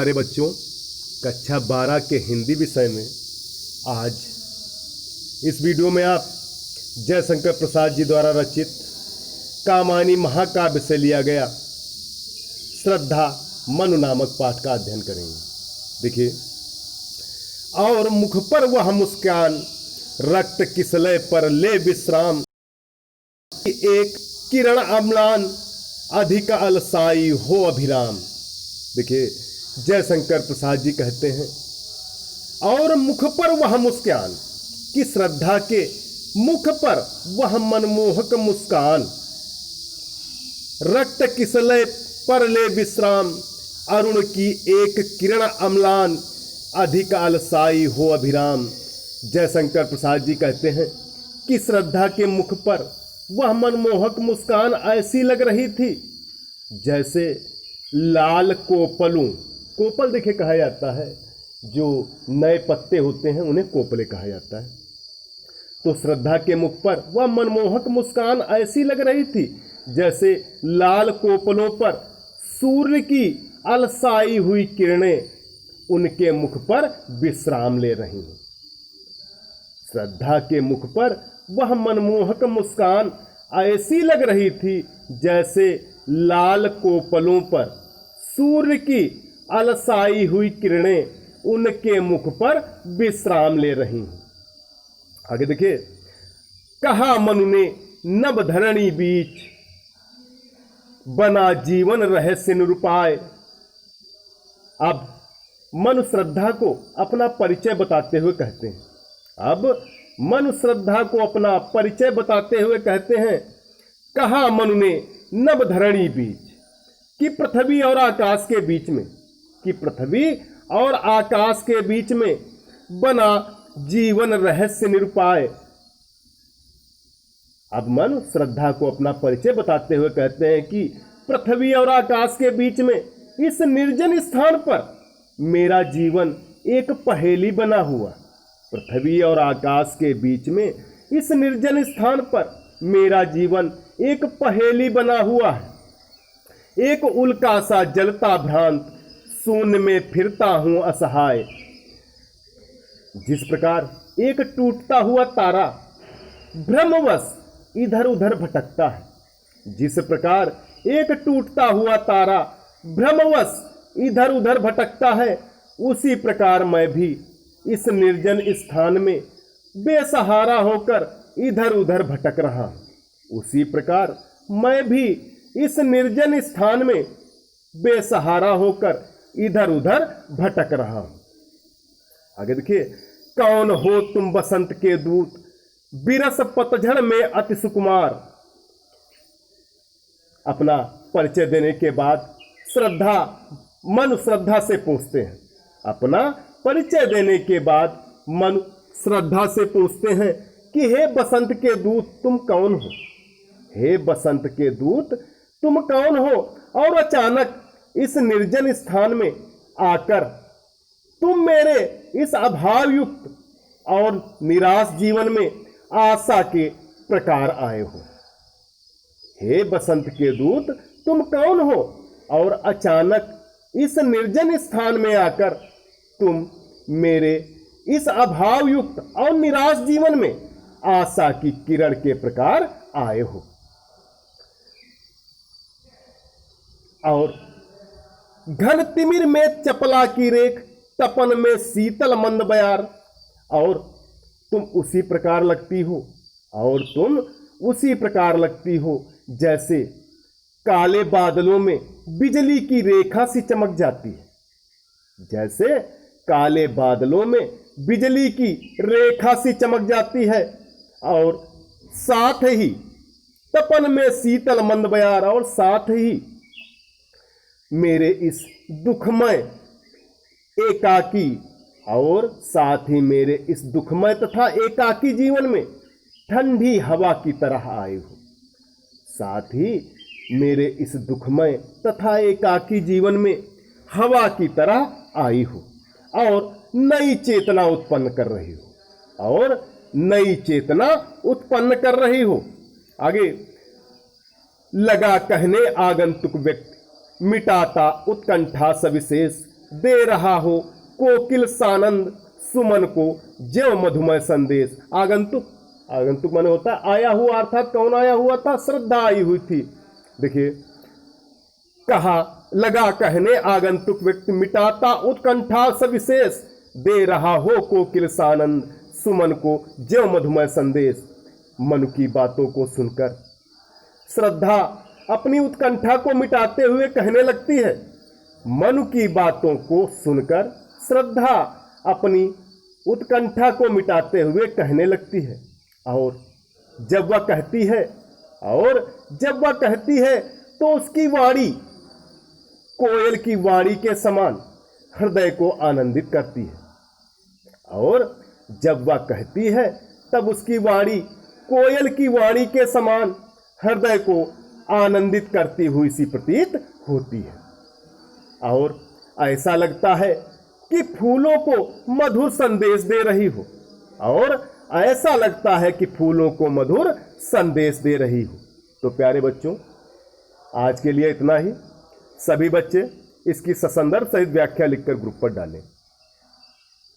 प्यारे बच्चों, कक्षा 12 के हिंदी विषय में आज इस वीडियो में आप जयशंकर प्रसाद जी द्वारा रचित कामायनी महाकाव्य से लिया गया श्रद्धा मनु नामक पाठ का अध्ययन करेंगे। देखिए, और मुख पर वह मुस्कान, रक्त किसलय पर ले विश्राम, एक किरण अम्लान, अधिक अलसाई हो अभिराम। देखिए, जयशंकर प्रसाद जी कहते हैं, और मुख पर वह मुस्कान, कि श्रद्धा के मुख पर वह मनमोहक मुस्कान, रक्त किसलय पर ले विश्राम, अरुण की एक किरण अम्लान, अधिक अलसाई हो अभिराम। जयशंकर प्रसाद जी कहते हैं कि श्रद्धा के मुख पर वह मनमोहक मुस्कान ऐसी लग रही थी जैसे लाल कोपलों, कोपल देखे कहा जाता है, जो नए पत्ते होते हैं उन्हें कोपले कहा जाता है। तो श्रद्धा के मुख पर वह मनमोहक मुस्कान ऐसी लग रही थी जैसे लाल कोपलों पर सूर्य की अलसाई हुई किरणें उनके मुख पर विश्राम ले रही हैं। श्रद्धा के मुख पर वह मनमोहक मुस्कान ऐसी लग रही थी जैसे लाल कोपलों पर सूर्य की अलसाई हुई किरणें उनके मुख पर विश्राम ले रही हैं। आगे देखिए, कहा मनु ने नभ धरणी बीच, बना जीवन रहस्य निरूपाय। अब मनु श्रद्धा को अपना परिचय बताते हुए कहते हैं, अब मनु श्रद्धा को अपना परिचय बताते हुए कहते हैं, कहा मनु ने नभ धरणी बीच, कि पृथ्वी और आकाश के बीच में, कि पृथ्वी और आकाश के बीच में बना जीवन रहस्य निरूपाय। अब मनु श्रद्धा को अपना परिचय बताते हुए कहते हैं कि पृथ्वी और आकाश के बीच में इस निर्जन स्थान पर मेरा जीवन एक पहेली बना हुआ। पृथ्वी और आकाश के बीच में इस निर्जन स्थान पर मेरा जीवन एक पहेली बना हुआ है। एक उल्का सा जलता भ्रांत, शून्य में फिरता हूं असहाय। जिस प्रकार एक टूटता हुआ तारा भ्रमवश इधर उधर भटकता है, जिस प्रकार एक टूटता हुआ तारा भ्रमवश इधर उधर भटकता है, उसी प्रकार मैं भी इस निर्जन स्थान में बेसहारा होकर इधर उधर भटक रहा हूं। उसी प्रकार मैं भी इस निर्जन स्थान में बेसहारा होकर इधर उधर भटक रहा हूं। आगे देखिए, कौन हो तुम बसंत के दूत, बिरस पतझड़ में अति सुकुमार। अपना परिचय देने के बाद मनु श्रद्धा से पूछते हैं, अपना परिचय देने के बाद मनु श्रद्धा से पूछते हैं कि हे बसंत के दूत तुम कौन हो, हे बसंत के दूत तुम कौन हो, और अचानक इस निर्जन स्थान में आकर तुम मेरे इस अभावयुक्त और निराश जीवन में आशा के प्रकार आए हो। हे बसंत के दूत तुम कौन हो, और अचानक इस निर्जन स्थान में आकर तुम मेरे इस अभावयुक्त और निराश जीवन में आशा की किरण के प्रकार आए हो। और घन तिमिर में चपला की रेख, तपन में शीतल मंद बयार। और तुम उसी प्रकार लगती हो, और तुम उसी प्रकार लगती हो जैसे काले बादलों में बिजली की रेखा सी चमक जाती है, जैसे काले बादलों में बिजली की रेखा सी चमक जाती है, और साथ ही तपन में शीतल मंद बयार, और साथ ही मेरे इस दुखमय एकाकी, और साथ ही मेरे इस दुखमय तथा एकाकी जीवन में ठंडी हवा की तरह आए हो। साथ ही मेरे इस दुखमय तथा एकाकी जीवन में हवा की तरह आई हो, और नई चेतना उत्पन्न कर रही हो, और नई चेतना उत्पन्न कर रही हो। आगे, लगा कहने आगंतुक व्यक्ति, मिटाता उत्कंठा सविशेष, दे रहा हो कोकिल सानंद सुमन को ज्यों मधुमय संदेश। आगंतुक, आगंतुक माने होता है आया हुआ, अर्थात कौन आया हुआ था? श्रद्धा आई हुई थी। देखिए, कहा लगा कहने आगंतुक व्यक्ति, मिटाता उत्कंठा सविशेष, दे रहा हो कोकिल सानंद सुमन को ज्यों मधुमय संदेश। मन की बातों को सुनकर श्रद्धा अपनी उत्कंठा को मिटाते हुए कहने लगती है। मन की बातों को सुनकर श्रद्धा अपनी उत्कंठा को मिटाते हुए कहने लगती है। और जब वह कहती है तो उसकी वाणी कोयल की वाणी के समान हृदय को आनंदित करती है। और जब वह कहती है तब उसकी वाणी कोयल की वाणी के समान हृदय को आनंदित करती हुई सी प्रतीत होती है। और ऐसा लगता है कि फूलों को मधुर संदेश दे रही हो, और ऐसा लगता है कि फूलों को मधुर संदेश दे रही हो। तो प्यारे बच्चों, आज के लिए इतना ही। सभी बच्चे इसकी ससंदर्भ सहित व्याख्या लिखकर ग्रुप पर डालें।